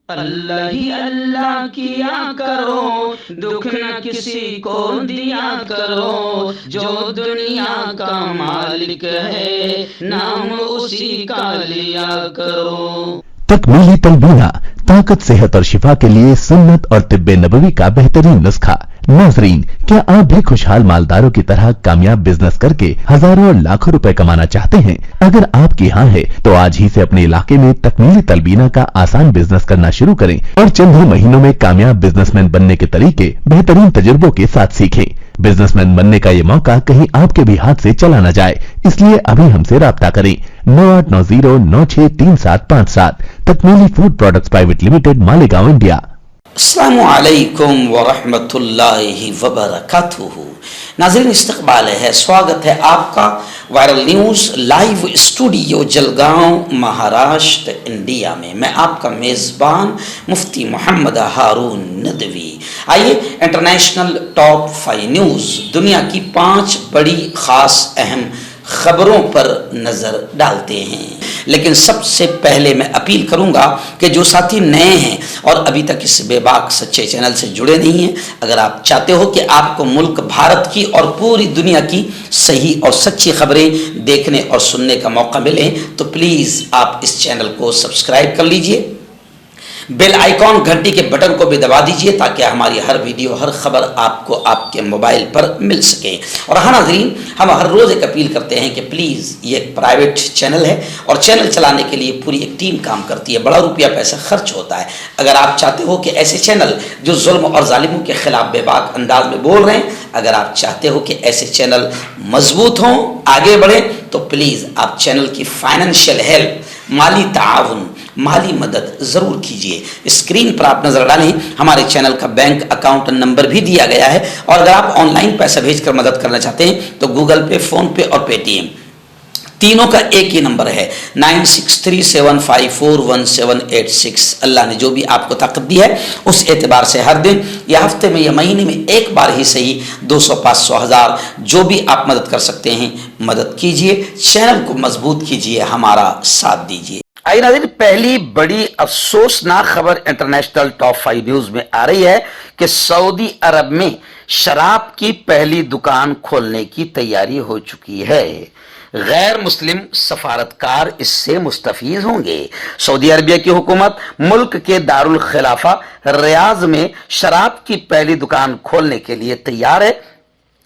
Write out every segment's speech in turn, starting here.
اللہ ہی اللہ کیا کرو، دکھ نہ کسی کو دیا کرو، جو دنیا کا مالک ہے نام اسی کا لیا کرو۔ تکمیلی تلبینہ، طاقت، صحت اور شفا کے لیے سنت اور طب نبوی کا بہترین نسخہ۔ ناظرین، کیا آپ بھی خوشحال مالداروں کی طرح کامیاب بزنس کر کے ہزاروں اور لاکھوں روپے کمانا چاہتے ہیں؟ اگر آپ کی ہاں ہے تو آج ہی سے اپنے علاقے میں تکمیلی تلبینہ کا آسان بزنس کرنا شروع کریں اور چند ہی مہینوں میں کامیاب بزنس مین بننے کے طریقے بہترین تجربوں کے ساتھ سیکھیں۔ بزنس مین بننے کا یہ موقع کہیں آپ کے بھی ہاتھ سے چلا نہ جائے، اس لیے ابھی ہم سے رابطہ کریں۔ 9890963757 تکمیلی food products private limited, Malegaon, India. السلام علیکم ورحمۃ اللہ وبرکاتہ۔ ناظرین، استقبال ہے، سواگت ہے آپ کا viral news live studio Jalgaon, Maharashtra, India میں۔ میں آپ کا میزبان مفتی محمد ہارون ندوی۔ آئیے انٹرنیشنل ٹاپ 5 نیوز، دنیا کی 5 بڑی خاص اہم خبروں پر نظر ڈالتے ہیں۔ لیکن سب سے پہلے میں اپیل کروں گا کہ جو ساتھی نئے ہیں اور ابھی تک اس بے باک سچے چینل سے جڑے نہیں ہیں، اگر آپ چاہتے ہو کہ آپ کو ملک بھارت کی اور پوری دنیا کی صحیح اور سچی خبریں دیکھنے اور سننے کا موقع ملے تو پلیز آپ اس چینل کو سبسکرائب کر لیجئے، بیل آئیکن گھنٹی کے بٹن کو بھی دبا دیجئے تاکہ ہماری ہر ویڈیو، ہر خبر آپ کو آپ کے موبائل پر مل سکے۔ اور ہاں ناظرین، ہم ہر روز ایک اپیل کرتے ہیں کہ پلیز، یہ ایک پرائیویٹ چینل ہے اور چینل چلانے کے لیے پوری ایک ٹیم کام کرتی ہے، بڑا روپیہ پیسہ خرچ ہوتا ہے۔ اگر آپ چاہتے ہو کہ ایسے چینل جو ظلم اور ظالموں کے خلاف بے باک انداز میں بول رہے ہیں، اگر آپ چاہتے ہو کہ ایسے چینل مضبوط ہوں، آگے بڑھیں، تو پلیز آپ چینل کی فائنینشیل ہیلپ، مالی تعاون، مالی مدد ضرور کیجئے۔ اسکرین پر آپ نظر ڈالیں، ہمارے چینل کا بینک اکاؤنٹ نمبر بھی دیا گیا ہے، اور اگر آپ آن لائن پیسہ بھیج کر مدد کرنا چاہتے ہیں تو گوگل پے، فون پے اور پے ٹی ایم تینوں کا ایک ہی نمبر ہے، 9637541786۔ اللہ نے جو بھی آپ کو طاقت دی ہے اس اعتبار سے ہر دن یا ہفتے میں یا مہینے میں ایک بار ہی صحیح 200، 500، 1000 جو بھی آپ مدد کر سکتے ہیں مدد کیجئے، چینل کو مضبوط کیجئے، ہمارا ساتھ دیجئے۔ آئیے ناظرین، پہلی بڑی افسوسناک خبر انٹرنیشنل ٹاپ 5 نیوز میں آ رہی ہے کہ سعودی عرب میں شراب کی پہلی دکان کھولنے کی تیاری ہو چکی ہے۔ غیر مسلم سفارتکار اس سے مستفید ہوں گے۔ سعودی عربیہ کی حکومت ملک کے دارالخلافہ ریاض میں شراب کی پہلی دکان کھولنے کے لیے تیار ہے۔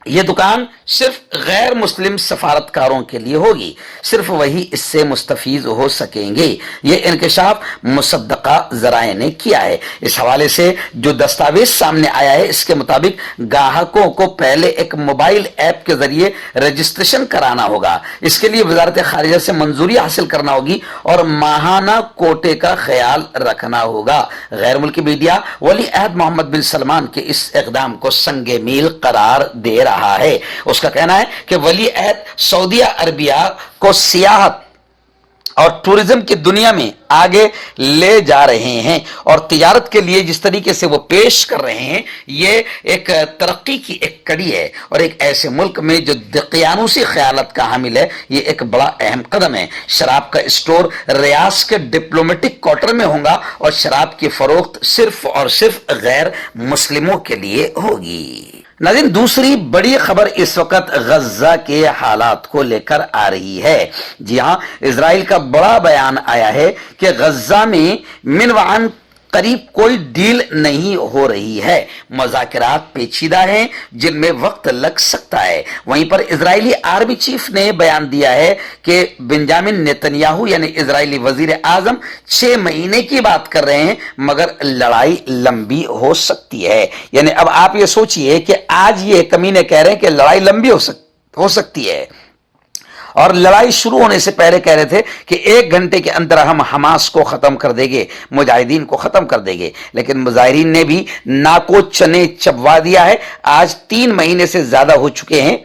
یہ دکان صرف غیر مسلم سفارتکاروں کے لیے ہوگی، صرف وہی اس سے مستفید ہو سکیں گے۔ یہ انکشاف مصدقہ ذرائع نے کیا ہے۔ اس حوالے سے جو دستاویز سامنے آیا ہے، اس کے مطابق گاہکوں کو پہلے ایک موبائل ایپ کے ذریعے رجسٹریشن کرانا ہوگا، اس کے لیے وزارت خارجہ سے منظوری حاصل کرنا ہوگی اور ماہانہ کوٹے کا خیال رکھنا ہوگا۔ غیر ملکی میڈیا ولی عہد محمد بن سلمان کے اس اقدام کو سنگ میل قرار دے رہا ہے۔ اس کا کہنا ہے کہ ولی عہد سعودی عربیہ کو سیاحت اور ٹورزم کی دنیا میں آگے لے جا رہے ہیں، اور تجارت کے لیے جس طریقے سے وہ پیش کر رہے ہیں، یہ ایک ترقی کی ایک کڑی ہے، اور ایک ایسے ملک میں جو دقیانوسی خیالت کا حامل ہے، یہ ایک بڑا اہم قدم ہے۔ شراب کا اسٹور ریاض کے ڈپلومیٹک کوارٹر میں ہوگا، اور شراب کی فروخت صرف اور صرف غیر مسلموں کے لیے ہوگی۔ ناظرین، دوسری بڑی خبر اس وقت غزہ کے حالات کو لے کر آ رہی ہے۔ جی ہاں، اسرائیل کا بڑا بیان آیا ہے کہ غزہ میں من وعن قریب کوئی ڈیل نہیں ہو رہی ہے، مذاکرات پیچیدہ ہیں جن میں وقت لگ سکتا ہے۔ وہیں پر اسرائیلی آرمی چیف نے بیان دیا ہے کہ بنجامن نیتنیاہو یعنی اسرائیلی وزیر اعظم 6 مہینے کی بات کر رہے ہیں، مگر لڑائی لمبی ہو سکتی ہے۔ یعنی اب آپ یہ سوچئے کہ آج یہ کمینے کہہ رہے ہیں کہ لڑائی لمبی ہو سکتی ہے، اور لڑائی شروع ہونے سے پہلے کہہ رہے تھے کہ 1 گھنٹے کے اندر ہم حماس کو ختم کر دیں گے، مجاہدین کو ختم کر دیں گے، لیکن مظاہرین نے بھی ناکو چنے چبوا دیا ہے۔ آج 3 مہینے سے زیادہ ہو چکے ہیں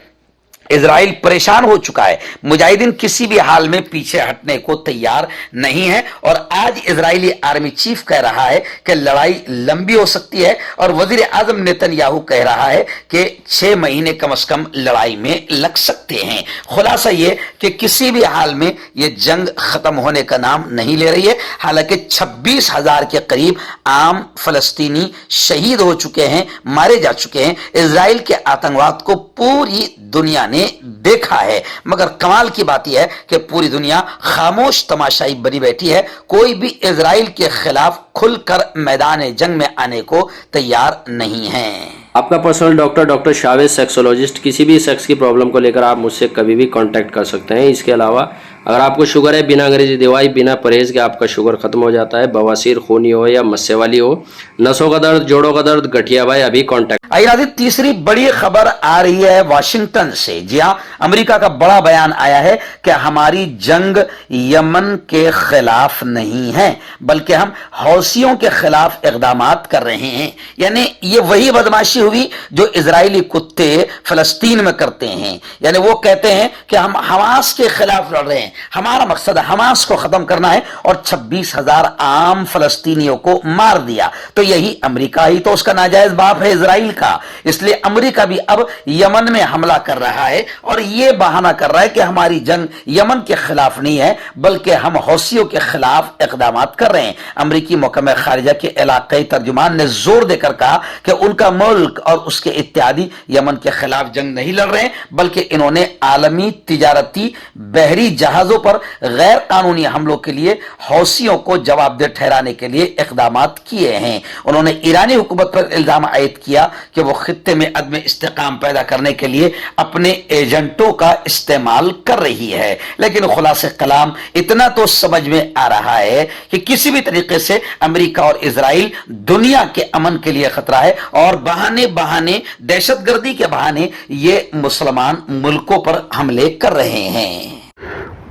इजराइल परेशान हो चुका है। मुजाहिदीन किसी भी हाल में पीछे हटने को तैयार नहीं है और आज इजरायली आर्मी चीफ कह रहा है कि लड़ाई लंबी हो सकती है और वजीर आजम नेतन्याहू कह रहा है कि 6 महीने कम से कम लड़ाई में लग सकते हैं। खुलासा ये कि किसी भी हाल में ये जंग खत्म होने का नाम नहीं ले रही है। हालांकि 26,000 के करीब आम फलस्तीनी शहीद हो चुके हैं, मारे जा चुके हैं। इजराइल के आतंकवाद को पूरी दुनिया ने देखा है, मगर कमाल की बात यह है कि पूरी दुनिया खामोश तमाशाई बनी बैठी है। कोई भी इजराइल के खिलाफ खुलकर मैदान जंग में आने को तैयार नहीं है। आपका पर्सनल डॉक्टर शावेज सेक्सोलॉजिस्ट, किसी भी सेक्स की प्रॉब्लम को लेकर आप मुझसे कभी भी कांटेक्ट कर सकते हैं। इसके अलावा अगर आपको शुगर है, बिना अंग्रेजी दवाई, बिना परहेज के आपका शुगर खत्म हो जाता है, बवासीर, खूनी हो या मस्से वाली हो, नसों का दर्द, जोड़ों का दर्द, गठिया भाई, अभी कांटेक्ट। आइए तीसरी बड़ी खबर आ रही है वाशिंगटन से। जी हाँ, अमेरिका का बड़ा बयान आया है कि हमारी जंग यमन के खिलाफ नहीं है, बल्कि हम हौसियों के खिलाफ इक़दामात कर रहे हैं। यानी ये वही बदमाशी हुई जो इजरायली कुत्ते फलस्तीन में करते हैं। यानी वो कहते हैं कि हम हमास के खिलाफ लड़ रहे हैं, हमारा मकसद हमास को खत्म करना है, और 26,000 आम फलस्तीनियों को मार दिया। तो यही अमेरिका ही तो उसका नाजायज बाप है इजराइल का। इसलिए अमेरिका भी अब यमन में हमला कर रहा है और यह बहाना कर रहा है कि हमारी जंग यमन के खिलाफ नहीं है, बल्कि हम हौसियों के खिलाफ इक़दामात कर रहे हैं। अमेरिकी महकमा खारिजा के इलाकाई तर्जुमान ने जोर देकर कहा कि उनका मुल्क और उसके इत्यादि यमन के खिलाफ जंग नहीं लड़ रहे हैं, बल्कि इन्होंने आलमी तिजारती बहरी जहाजों पर गैर कानूनी हमलों के लिए हौसियों को जवाबदेह ठहराने के लिए इक़दामात किए हैं। उन्होंने ईरानी हुकूमत पर इल्जाम आयद किया कि वो खित्ते में अदम इस्तेकाम पैदा करने के लिए अपने एजेंटों का इस्तेमाल कर रही है। लेकिन खुलासे कलाम इतना तो समझ में आ रहा है कि किसी भी तरीके से अमेरिका और इजराइल दुनिया के अमन के लिए खतरा है और बहाने बहाने दहशतगर्दी के बहाने ये मुसलमान मुल्कों पर हमले कर रहे हैं।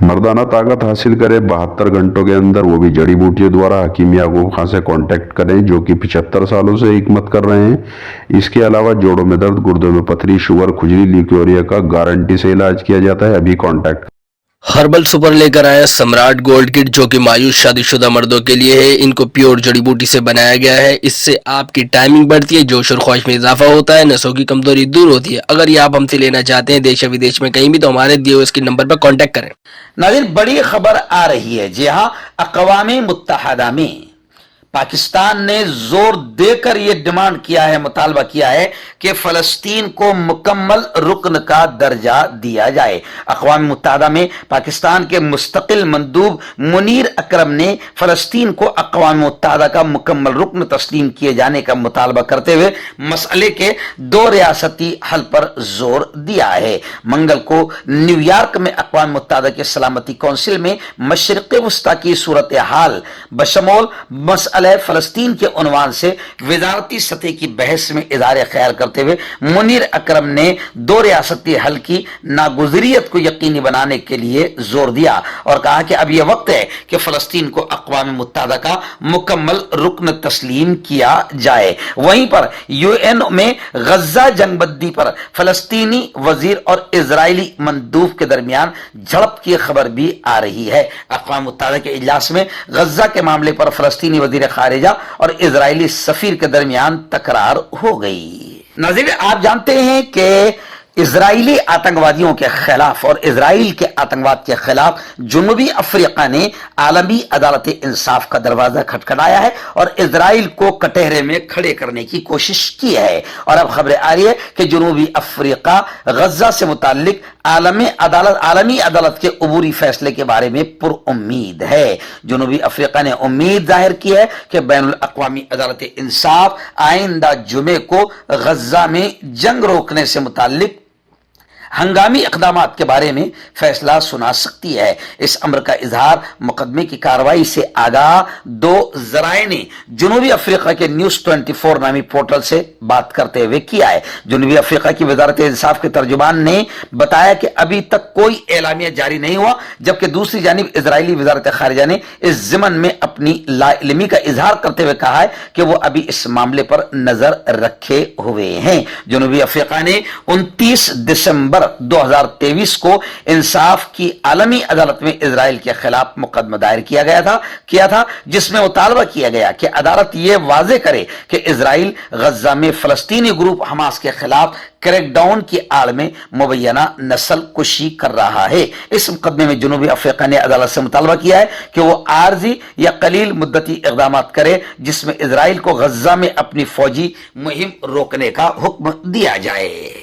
मर्दाना ताकत हासिल करे 72 घंटों के अंदर, वो भी जड़ी बूटियों द्वारा। हकीम याकूब खान से कांटेक्ट करें, जो कि 75 सालों से हिकमत कर रहे हैं। इसके अलावा जोड़ों में दर्द, गुर्दों में पथरी, शुगर, खुजली, ल्यूकेरिया का गारंटी से इलाज किया जाता है। अभी कांटेक्ट। हर्बल सुपर लेकर आया सम्राट गोल्ड किट, जो कि मायूस शादीशुदा मर्दों के लिए है। इनको प्योर जड़ी बूटी से बनाया गया है। इससे आपकी टाइमिंग बढ़ती है, जोश और ख्वाहिश में इजाफा होता है, नसों की कमजोरी दूर होती है। अगर ये आप हमसे लेना चाहते हैं देश या विदेश में कहीं भी, तो हमारे दिए हुए इसके नंबर पर कांटेक्ट करें। नाज़रीन, बड़ी खबर आ रही है। जी हाँ, अक़वाम मुत्तहदा में पाकिस्तान ने जोर देकर यह डिमांड किया है, मुतालबा किया है कि फलस्तीन को मुकम्मल रुकन का दर्जा दिया जाए। अक़वाम मुत्तहदा में पाकिस्तान के मुस्तकिल मंदूब मुनीर अकरम ने फलस्तीन को अक़वाम मुत्तहदा का मुकम्मल रुकन तस्लीम किए जाने का मुतालबा करते हुए मसले के 2 रियासती हल पर जोर दिया है। मंगल को न्यूयॉर्क में अक़वाम मुत्तहदा के सलामती कौंसिल में मशरिक़ वस्ता की सूरत हाल बशमोल मसले फलस्तीन के उन्वान से विजारती सतह की बहस में इज़हार ख्याल करते हुए मुनीर अकरम ने 2 रियासती हल की नागुज़रियत को यकीनी बनाने के लिए जोर दिया और कहा कि अब यह वक्त है कि फलस्तीन को अक़वाम मुत्तहदा का मुकम्मल रुकन तस्लीम किया जाए। वहीं पर यूएन में गज्जा जंगबंदी पर फलस्तीनी वजीर और इजरायली मंदूब के दरमियान झड़प की खबर भी आ रही है। अक़वाम मुत्तहदा के इजलास में गज्जा के मामले पर फलस्तीनी वजीर खारिजा और इजरायली सफीर के दरमियान तकरार हो गई। नाज़रीन, आप जानते हैं कि इजरायली आतंकवादियों के खिलाफ और इजराइल के आतंकवाद के खिलाफ जनूबी अफ्रीका ने आलमी अदालत इंसाफ का दरवाजा खटखटाया है और इजराइल को कटहरे में खड़े करने की कोशिश की है। और अब खबरें आ रही है कि जनूबी अफ्रीका गज्जा से मुताल्लिक आलमी अदालत के अबूरी फैसले के बारे में पुरउम्मीद है। जनूबी अफ्रीका ने उम्मीद जाहिर की है कि बैनुल अक़वामी अदालत इंसाफ आइंदा जुमे को गज्जा में जंग रोकने से मुताल्लिक हंगामी इक़दामात के बारे में फैसला सुना सकती है। इस अमर का इजहार मुकदमे की कार्रवाई से आगाह 2 ज़राए ने जनूबी अफ्रीका के न्यूज़ 24 नामी पोर्टल से बात करते हुए किया है। जनूबी अफ्रीका की वजारत इंसाफ के तर्जुमान ने बताया कि अभी तक कोई एलामिया जारी नहीं हुआ, जबकि दूसरी जानिब इजरायली वजारत खारिजा ने इस ज़िमन में अपनी लाइल्मी का इजहार करते हुए कहा है कि वो अभी इस मामले पर नजर रखे हुए हैं। जनूबी अफ्रीका ने 29 दिसंबर सितंबर 2023 को इंसाफ की आलमी अदालत में इजराइल के खिलाफ मुकदमा दायर किया था जिसमें मुतालबा किया गया कि अदालत ये वाजे करे कि इजराइल गजा में फलस्तीनी ग्रुप हमास के खिलाफ क्रैकडाउन की आड़ में मुबैना नस्ल कुशी कर रहा है। इस मुकदमे में जनूबी अफ्रीका ने अदालत से मुतालबा किया है कि वो आर्जी या कलील मुद्दती इक़दाम करे जिसमें इजराइल को गजा में अपनी फौजी मुहिम रोकने का हुक्म दिया जाए।